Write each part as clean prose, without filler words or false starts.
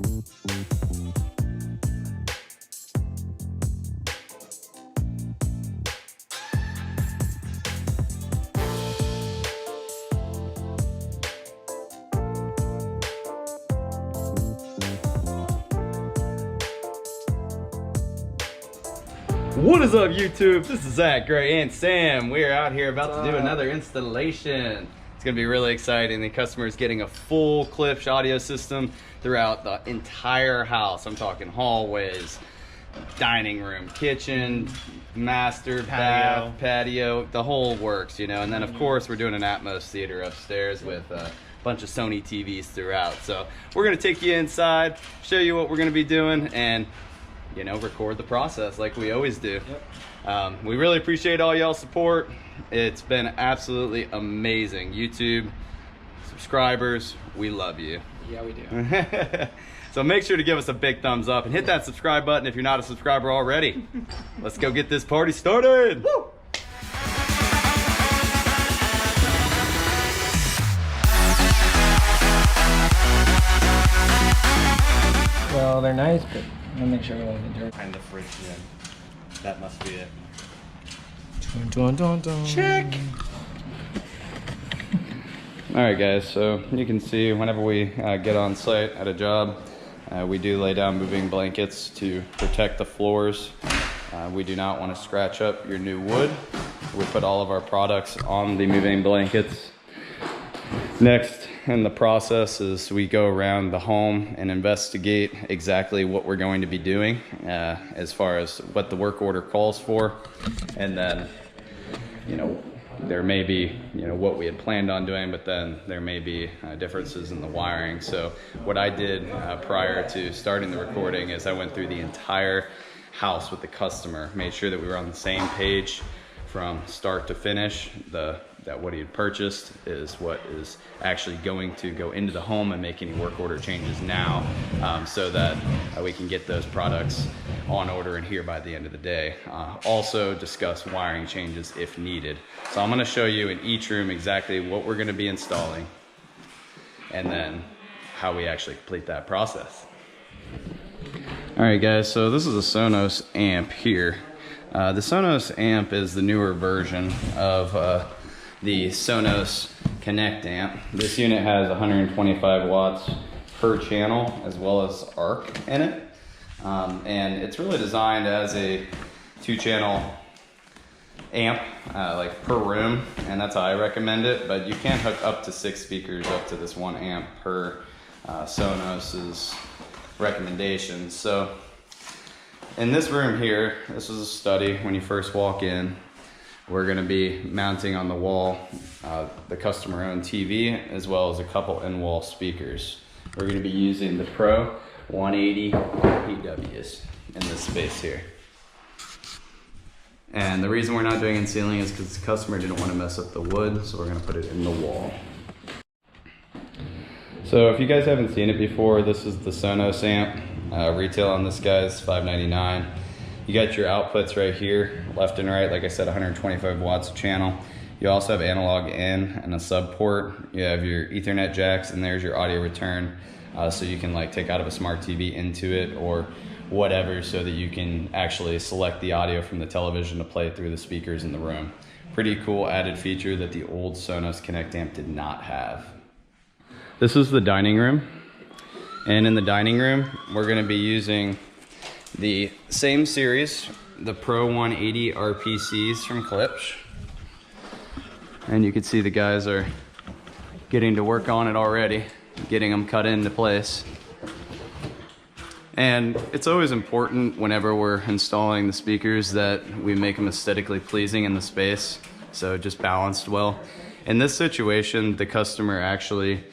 What is up, YouTube? This is Zach, Gray, and Sam. We're out here about to do another installation. It's gonna be really exciting. The customer is getting a full Klipsch audio system throughout the entire house. I'm talking hallways, dining room, kitchen, master, bath, patio, the whole works, you know. And then of course we're doing an Atmos theater upstairs with a bunch of Sony TVs throughout. So we're gonna take you inside, show you what we're gonna be doing, and you know, record the process like we always do. Yep. We really appreciate all y'all's support. It's been absolutely amazing. YouTube subscribers, we love you. Yeah, we do. So make sure to give us a big thumbs up and hit that subscribe button if you're not a subscriber already. Let's go get this party started. Woo! Well, they're nice, but I'll make sure we don't get dirt. Behind the fridge, yeah. That must be it. Dun, dun, dun. Check! Alright guys, so you can see whenever we get on site at a job, we do lay down moving blankets to protect the floors. We do not want to scratch up your new wood. We put all of our products on the moving blankets. Next in the process is we go around the home and investigate exactly what we're going to be doing as far as what the work order calls for. And then, you know, there may be, you know, what we had planned on doing, but then there may be differences in the wiring. So what I did prior to starting the recording is I went through the entire house with the customer, made sure that we were on the same page from start to finish. That what he had purchased is what is actually going to go into the home and make any work order changes now, so that we can get those products on order and here by the end of the day. Also discuss wiring changes if needed. So I'm going to show you in each room exactly what we're going to be installing and then how we actually complete that process. Alright guys, so this is a Sonos Amp here. The Sonos Amp is the newer version of the Sonos Connect amp. This unit has 125 watts per channel as well as arc in it. And it's really designed as a 2-channel amp, like per room, and that's how I recommend it. But you can hook up to 6 speakers up to this 1 amp per Sonos's recommendations. So in this room here, this is a study. When you first walk in, we're going to be mounting on the wall the customer owned TV as well as a couple in-wall speakers. We're going to be using the Pro 180 PWs in this space here. And the reason we're not doing in ceiling is because the customer didn't want to mess up the wood, so we're going to put it in the wall. So if you guys haven't seen it before, this is the Sonos Amp. Retail on this guy is $5.99. You got your outputs right here, left and right, like I said, 125 watts a channel. You also have analog in and a sub port. You have your Ethernet jacks, and there's your audio return. So you can like take out of a smart TV into it or whatever, so that you can actually select the audio from the television to play through the speakers in the room. Pretty cool added feature that the old Sonos Connect amp did not have. This is the dining room. And in the dining room, we're gonna be using the same series, the Pro 180 RPCs from Klipsch. And you can see the guys are getting to work on it already, getting them cut into place. And it's always important whenever we're installing the speakers that we make them aesthetically pleasing in the space, so just balanced well. In this situation, the customer actually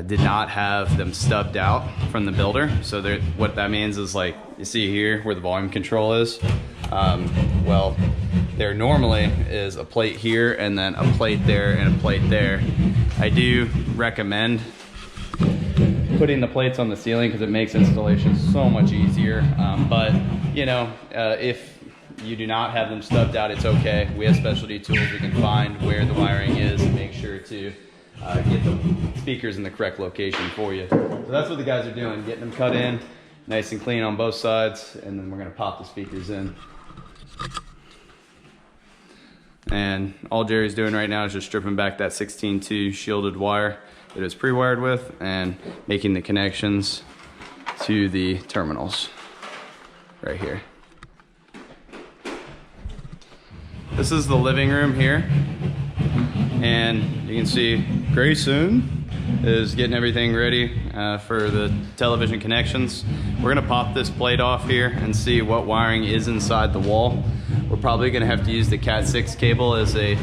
did not have them stubbed out from the builder. So what that means is, like you see here where the volume control is, well, there normally is a plate here and then a plate there and a plate there. I do recommend putting the plates on the ceiling because it makes installation so much easier. But you know, if you do not have them stubbed out, it's okay. We have specialty tools. We can find where the wiring is and make sure to get the speakers in the correct location for you. So that's what the guys are doing, getting them cut in nice and clean on both sides, and then we're gonna pop the speakers in. And all Jerry's doing right now is just stripping back that 16-2 shielded wire that it was pre-wired with and making the connections to the terminals right here. This is the living room here, and you can see Grayson is getting everything ready for the television connections. We're gonna pop this plate off here and see what wiring is inside the wall. We're probably gonna have to use the Cat 6 cable as a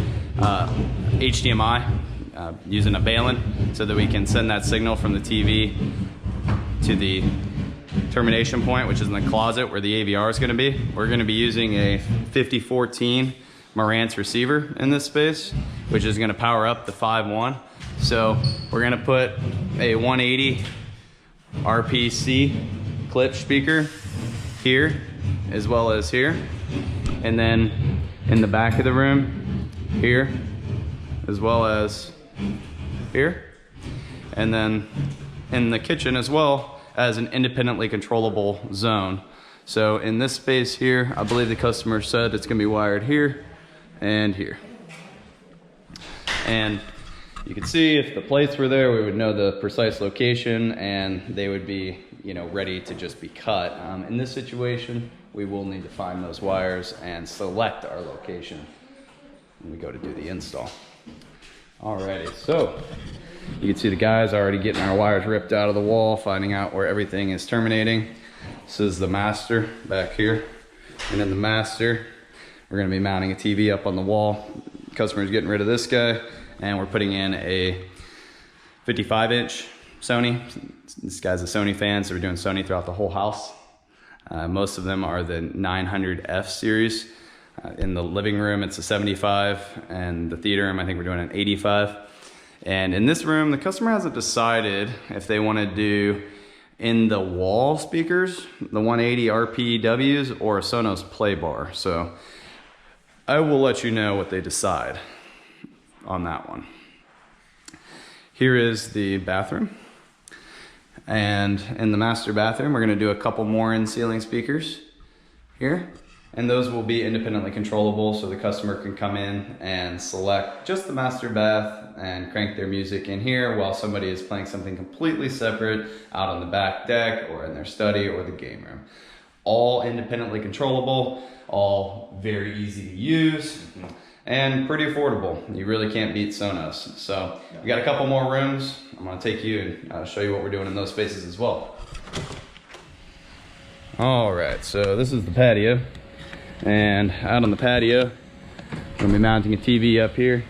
HDMI using a balun so that we can send that signal from the TV to the termination point, which is in the closet where the AVR is gonna be. We're gonna be using a 5014 Marantz receiver in this space, which is gonna power up the 5.1. So we're gonna put a 180 RPC Klipsch speaker here as well as here, and then in the back of the room here as well as here, and then in the kitchen as well as an independently controllable zone. So in this space here, I believe the customer said it's gonna be wired here and here. And you can see if the plates were there, we would know the precise location and they would be, you know, ready to just be cut. In this situation, we will need to find those wires and select our location when we go to do the install. Alrighty, so you can see the guys already getting our wires ripped out of the wall, finding out where everything is terminating. This is the master back here. And in the master, we're gonna be mounting a TV up on the wall. Customer's getting rid of this guy, and we're putting in a 55-inch Sony. This guy's a Sony fan, so we're doing Sony throughout the whole house. Most of them are the 900F series. In the living room, it's a 75, and the theater room, I think we're doing an 85. And in this room, the customer hasn't decided if they want to do in the wall speakers, the 180 RPWs, or a Sonos play bar. So I will let you know what they decide on that one. Here is the bathroom. And in the master bathroom, we're gonna do a couple more in-ceiling speakers here. And those will be independently controllable, so the customer can come in and select just the master bath and crank their music in here while somebody is playing something completely separate out on the back deck or in their study or the game room. All independently controllable, all very easy to use, and pretty affordable. You really can't beat Sonos. So we got a couple more rooms. I'm gonna take you and show you what we're doing in those spaces as well. All right, so this is the patio. And out on the patio, we're gonna be mounting a TV up here,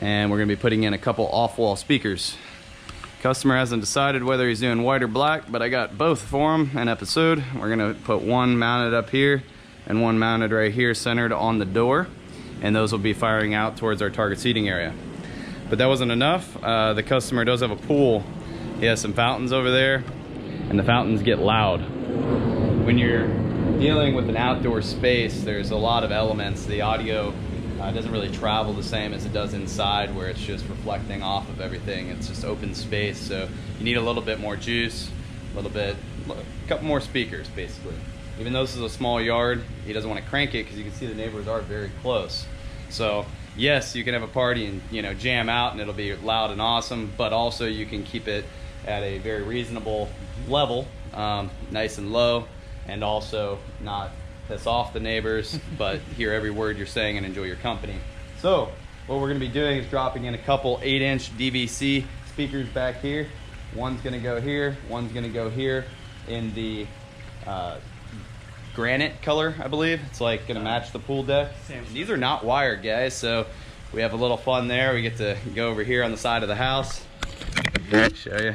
and we're gonna be putting in a couple off-wall speakers. Customer hasn't decided whether he's doing white or black, but I got both for him an episode. We're gonna put one mounted up here and one mounted right here centered on the door, and those will be firing out towards our target seating area. But that wasn't enough. The customer does have a pool. He has some fountains over there, and the fountains get loud. When you're dealing with an outdoor space, there's a lot of elements. The audio doesn't really travel the same as it does inside, where it's just reflecting off of everything. It's just open space, so you need a little bit more juice, a couple more speakers basically. Even though this is a small yard, he doesn't want to crank it because you can see the neighbors are very close. So yes, you can have a party and, you know, jam out and it'll be loud and awesome, but also you can keep it at a very reasonable level, nice and low, and also not piss off the neighbors, but hear every word you're saying and enjoy your company. So what we're gonna be doing is dropping in a couple 8-inch DVC speakers back here. One's gonna go here, one's gonna go here in the granite color, I believe. It's like gonna match the pool deck. These are not wired, guys, so we have a little fun there. We get to go over here on the side of the house. Show you.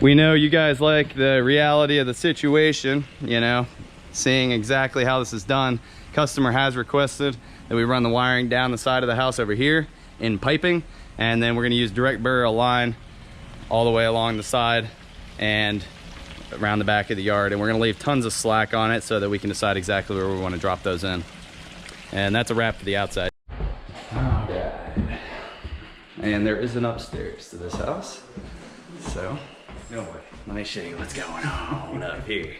We know you guys like the reality of the situation, you know, seeing exactly how this is done. Customer has requested that we run the wiring down the side of the house over here in piping, and then we're gonna use direct burial line all the way along the side and around the back of the yard, and we're gonna leave tons of slack on it so that we can decide exactly where we wanna drop those in. And that's a wrap for the outside. All right. And there is an upstairs to this house. So, no way. Let me show you what's going on up here.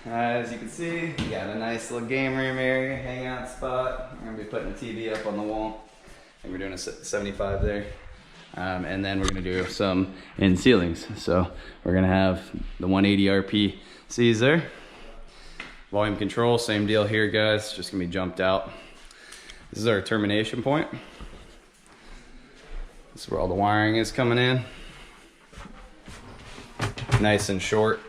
As you can see, we got a nice little game room area, hangout spot. We're gonna be putting a TV up on the wall. I think we're doing a 75 there. And then we're gonna do some in ceilings. So we're gonna have the 180 RPCs there. Volume control, same deal here, guys. Just gonna be jumped out. This is our termination point. This is where all the wiring is coming in. Nice and short.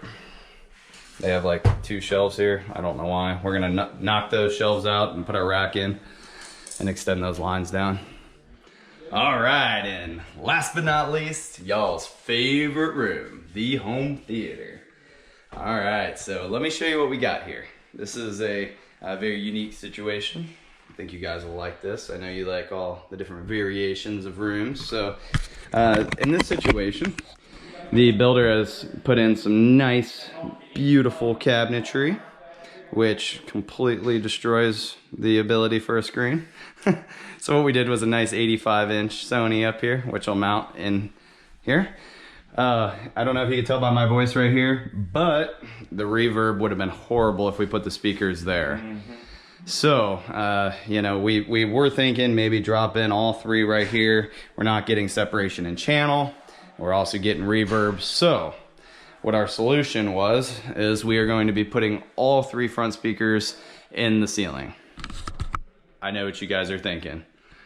They have like 2 shelves here. I don't know why. We're gonna knock those shelves out and put our rack in and extend those lines down. All right, and last but not least, y'all's favorite room, the home theater. All right, so let me show you what we got here. This is a very unique situation. I think you guys will like this. I know you like all the different variations of rooms. So in this situation, the builder has put in some nice, beautiful cabinetry, which completely destroys the ability for a screen. So what we did was a nice 85-inch Sony up here, which will mount in here. I don't know if you can tell by my voice right here, but the reverb would have been horrible if we put the speakers there. So, you know, we were thinking maybe drop in all 3 right here. We're not getting separation in channel. We're also getting reverb. So what our solution was, is we are going to be putting all 3 front speakers in the ceiling. I know what you guys are thinking.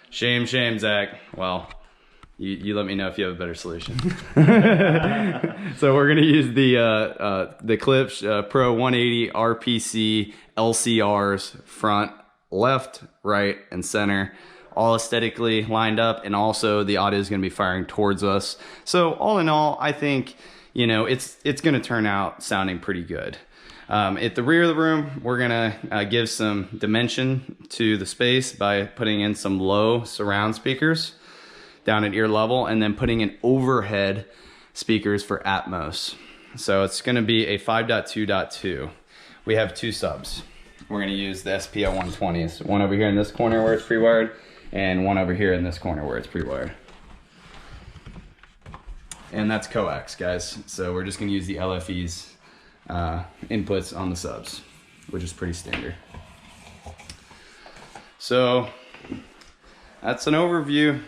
Shame, shame, Zach. Well, you let me know if you have a better solution. So we're gonna use the Klipsch Pro 180 RPC LCRs front, left, right, and center, all aesthetically lined up, and also the audio is gonna be firing towards us. So all in all, I think, you know, it's gonna turn out sounding pretty good. At the rear of the room, we're gonna give some dimension to the space by putting in some low surround speakers down at ear level, and then putting in overhead speakers for Atmos. So it's gonna be a 5.2.2. We have 2 subs. We're gonna use the SPL 120s. One over here in this corner where it's pre-wired, and one over here in this corner where it's pre-wired. And that's coax, guys. So we're just gonna use the LFEs inputs on the subs, which is pretty standard. So that's an overview.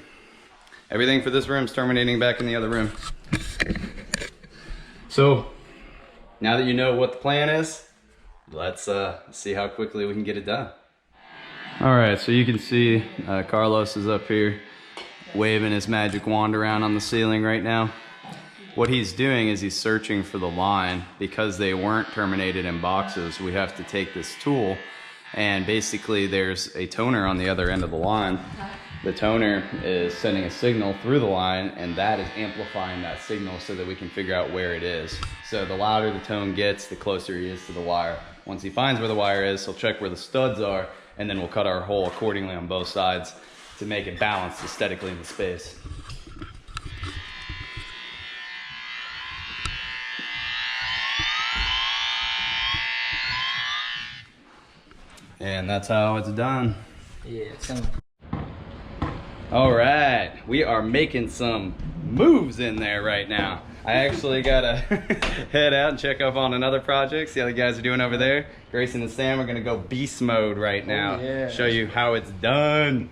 Everything for this room is terminating back in the other room. So now that you know what the plan is, let's see how quickly we can get it done. All right, so you can see Carlos is up here waving his magic wand around on the ceiling right now. What he's doing is he's searching for the line. Because they weren't terminated in boxes, we have to take this tool, and basically there's a toner on the other end of the line. The toner is sending a signal through the line, and that is amplifying that signal so that we can figure out where it is. So the louder the tone gets, the closer he is to the wire. Once he finds where the wire is, he'll check where the studs are, and then we'll cut our hole accordingly on both sides to make it balanced aesthetically in the space. And that's how it's done. Yeah, it's gonna... All right, we are making some moves in there right now. I actually gotta head out and check up on another project, see how the guys are doing over there. Grayson and Sam are gonna go beast mode right now. Oh, yeah. Show you how it's done.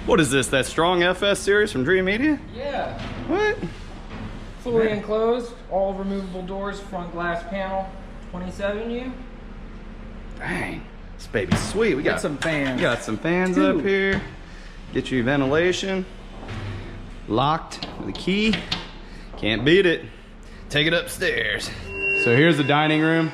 What is this, that strong FS series from Dreamedia? Yeah. What? Fully enclosed, all removable doors, front glass panel, 27U. Dang, this baby's sweet. We got some fans. We got some fans up here. Get you ventilation. Locked with a key. Can't beat it. Take it upstairs. So here's the dining room.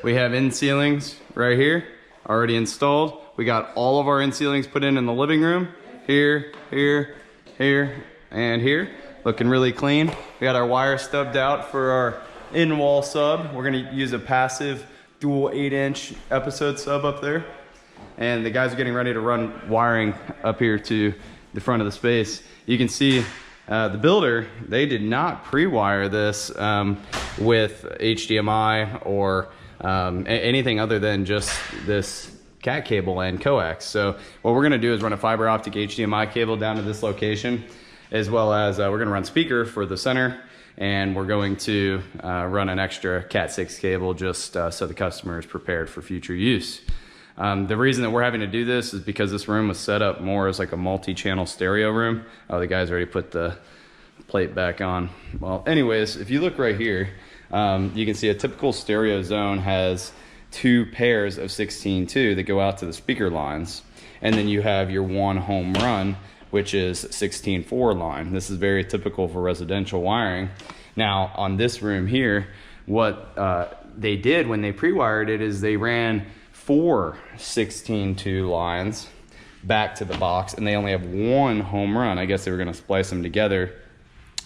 We have in ceilings right here, already installed. We got all of our in ceilings put in the living room. Here, here, here, and here. Looking really clean. We got our wire stubbed out for our in-wall sub. We're gonna use a passive dual 8-inch episode sub up there. And the guys are getting ready to run wiring up here to the front of the space. You can see the builder, they did not pre-wire this with HDMI or anything other than just this cat cable and coax. So what we're gonna do is run a fiber optic HDMI cable down to this location, as well as we're gonna run speaker for the center, and we're going to run an extra Cat 6 cable just so the customer is prepared for future use. The reason that we're having to do this is because this room was set up more as like a multi-channel stereo room. Oh, the guys already put the plate back on. Well, anyways, if you look right here, you can see a typical stereo zone has 2 pairs of 16.2 that go out to the speaker lines. And then you have your one home run, which is 16.4 line. This is very typical for residential wiring. Now, on this room here, what they did when they pre-wired it is they ran 4 16.2 lines back to the box, and they only have 1 home run. I guess they were gonna splice them together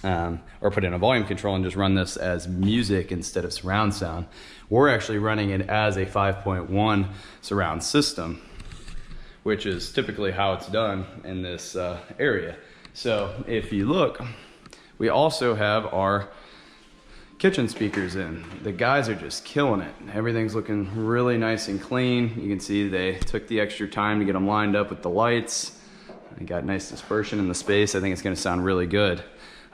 or put in a volume control and just run this as music instead of surround sound. We're actually running it as a 5.1 surround system, which is typically how it's done in this area. So if you look, we also have our kitchen speakers in. The guys are just killing it. Everything's looking really nice and clean. You can see they took the extra time to get them lined up with the lights. They got nice dispersion in the space. I think it's gonna sound really good.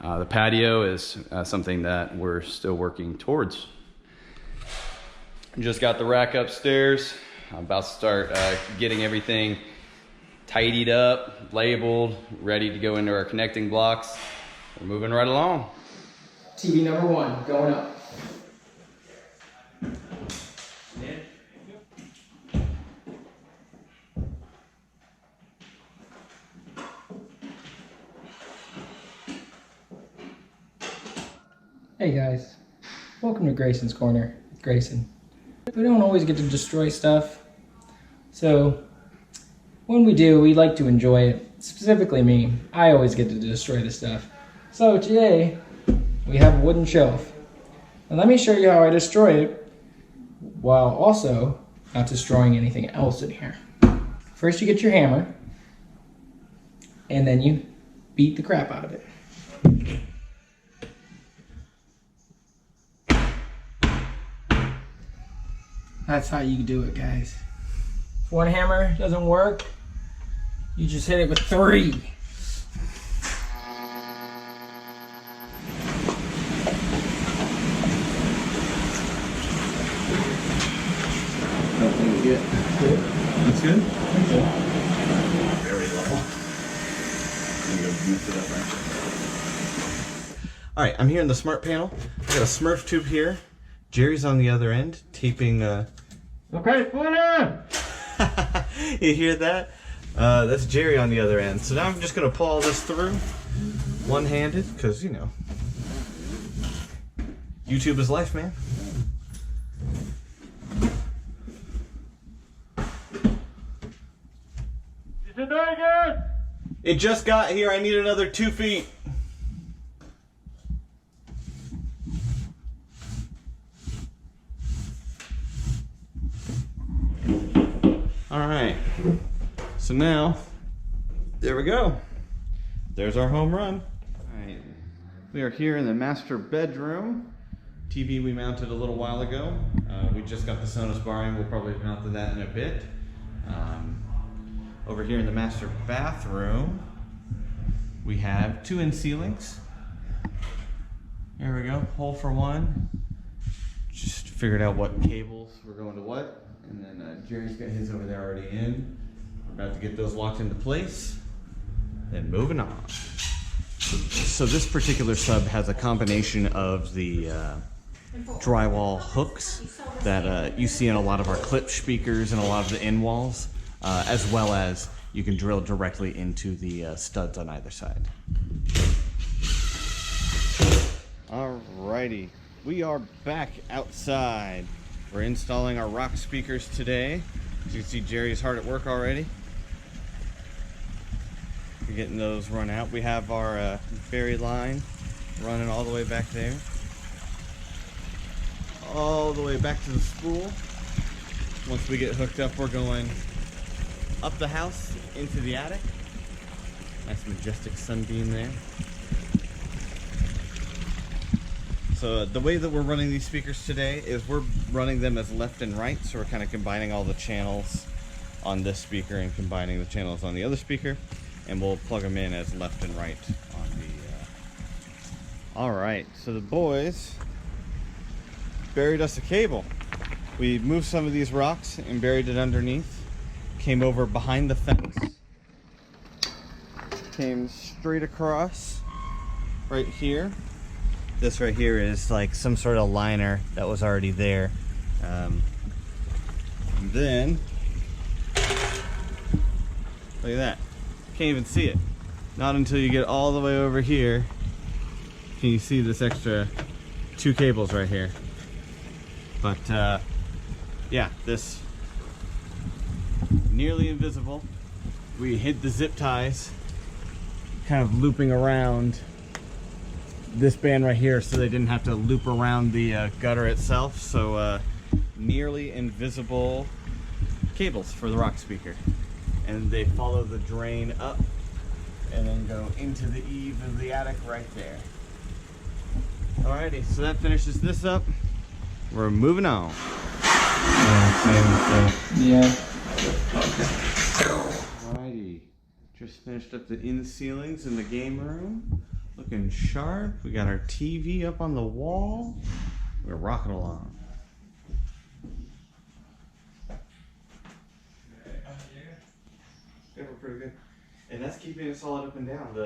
The patio is something that we're still working towards. Just got the rack upstairs. I'm about to start getting everything tidied up, labeled, ready to go into our connecting blocks. We're moving right along. TV number 1 going up. Hey guys, welcome to Grayson's Corner with Grayson. We don't always get to destroy stuff, so when we do, we like to enjoy it. Specifically me, I always get to destroy the stuff. So today, we have a wooden shelf. And let me show you how I destroy it while also not destroying anything else in here. First you get your hammer, and then you beat the crap out of it. That's how you do it, guys. If one hammer doesn't work, you just hit it with 3. That's good? Very level. Mix it up, right? Alright, I'm here in the smart panel. I got a Smurf tube here. Jerry's on the other end, taping Okay, put it on! You hear that? That's Jerry on the other end. So now I'm just gonna pull all this through one-handed, because you know, YouTube is life, man. It just got here. I need another 2 feet. All right. So now, there we go. There's our home run. All right. We are here in the master bedroom. TV we mounted a little while ago. We just got the Sonos bar in. We'll probably mount that in a bit. Over here in the master bathroom, we have 2 in ceilings. There we go, hole for 1. Just figured out what cables were going to what. And then Jerry's got his over there already in. We're about to get those locked into place. Then moving on. So this particular sub has a combination of the drywall hooks that you see in a lot of our Klipsch speakers and a lot of the in walls. As well as you can drill directly into the studs on either side. Alrighty, we are back outside. We're installing our rock speakers today. As you can see, Jerry's hard at work already. We're getting those run out. We have our ferry line running all the way back there. All the way back to the spool. Once we get hooked up, we're going up the house into the attic. Nice majestic sunbeam there. So the way that we're running these speakers today is we're running them as left and right. So we're kind of combining all the channels on this speaker and combining the channels on the other speaker. And we'll plug them in as left and right on the... All right, so the boys buried us a cable. We moved some of these rocks and buried it underneath. Came over behind the fence. Came straight across right here. This right here is like some sort of liner that was already there. And then, look at that. Can't even see it. Not until you get all the way over here can you see this extra 2 cables right here. But yeah, this nearly invisible. We hid the zip ties, kind of looping around this band right here so they didn't have to loop around the gutter itself. So nearly invisible cables for the rock speaker. And they follow the drain up and then go into the eave of the attic right there. Alrighty, so that finishes this up. We're moving on. Yeah. Alrighty, just finished up the in ceilings in the game room. Looking sharp. We got our TV up on the wall. We're rocking along. Yeah, we're pretty good. And that's keeping us all up and down.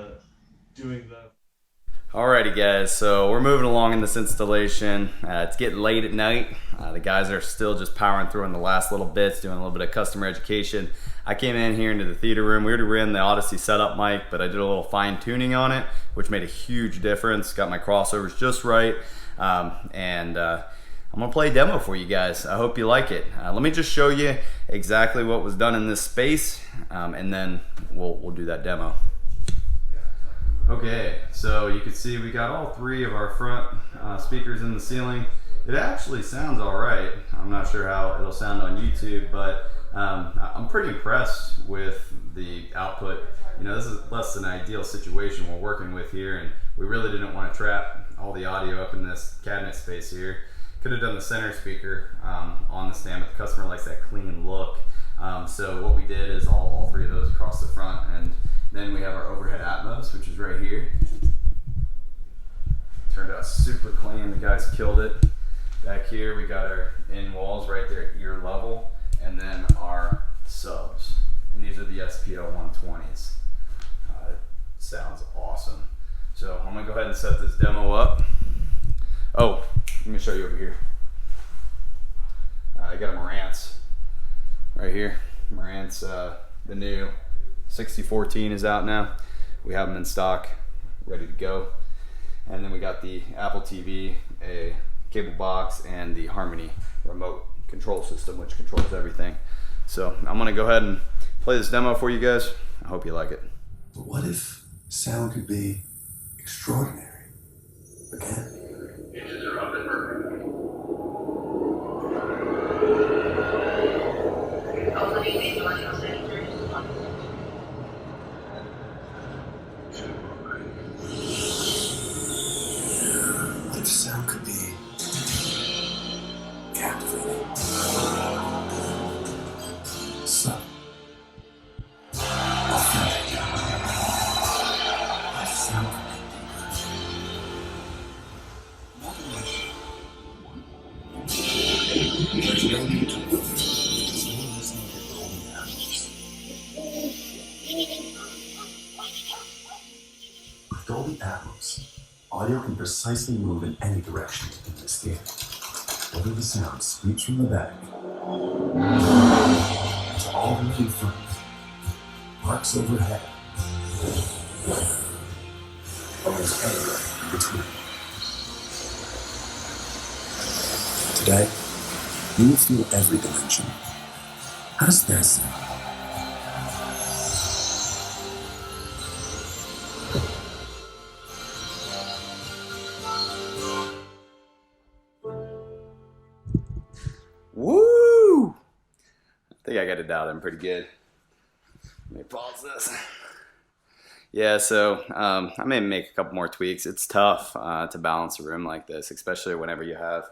Alrighty guys, so we're moving along in this installation. It's getting late at night. The guys are still just powering through on the last little bits, doing a little bit of customer education. I came in here into the theater room. We already ran the Odyssey setup mic, but I did a little fine tuning on it, which made a huge difference. Got my crossovers just right. I'm gonna play a demo for you guys. I hope you like it. Let me just show you exactly what was done in this space, and then we'll do that demo. Okay, so you can see we got all 3 of our front speakers in the ceiling. It actually sounds all right. I'm not sure how it'll sound on YouTube, but I'm pretty impressed with the output. You know, this is less than an ideal situation we're working with here, and we really didn't want to trap all the audio up in this cabinet space here. Could have done the center speaker on the stand, but the customer likes that clean look. So what we did is all 3 of those across the front, and then we have our overhead Atmos, which is right here. Turned out super clean, the guys killed it. Back here we got our in walls right there at ear level, and then our subs. And these are the SPL 120s. Sounds awesome. So I'm gonna go ahead and set this demo up. Oh, let me show you over here. I got a Marantz right here. Marantz, the new 6014 is out now. We have them in stock, ready to go. And then we got the Apple TV, a cable box, and the Harmony remote control system, which controls everything. So I'm gonna go ahead and play this demo for you guys. I hope you like it. But what if sound could be extraordinary again? What if sound could be captivating? So, authentic. What if sound could be there's no need to worry. There's no listening to golden Atmos. With Dolby Atmos, audio can precisely move in any direction in this theater. Whether the sound sweeps from the back, it's all the way in front, arcs overhead, or there's anywhere in between. Today, you will feel every dimension. How does that sound? Woo! I think I got it dialed in pretty good. Let me pause this. Yeah, so I may make a couple more tweaks. It's tough to balance a room like this, especially whenever you have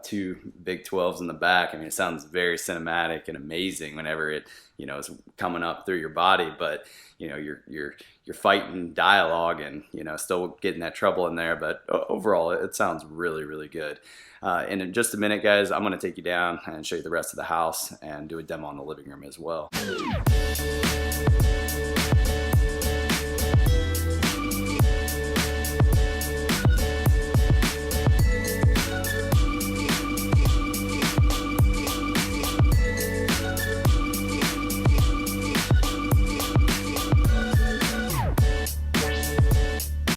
two big 12s in the back. I mean, it sounds very cinematic and amazing whenever it, you know, is coming up through your body, but you know, you're fighting dialogue and, you know, still getting that treble in there. But overall, it sounds really, really good. And in just a minute, guys, I'm going to take you down and show you the rest of the house and do a demo on the living room as well.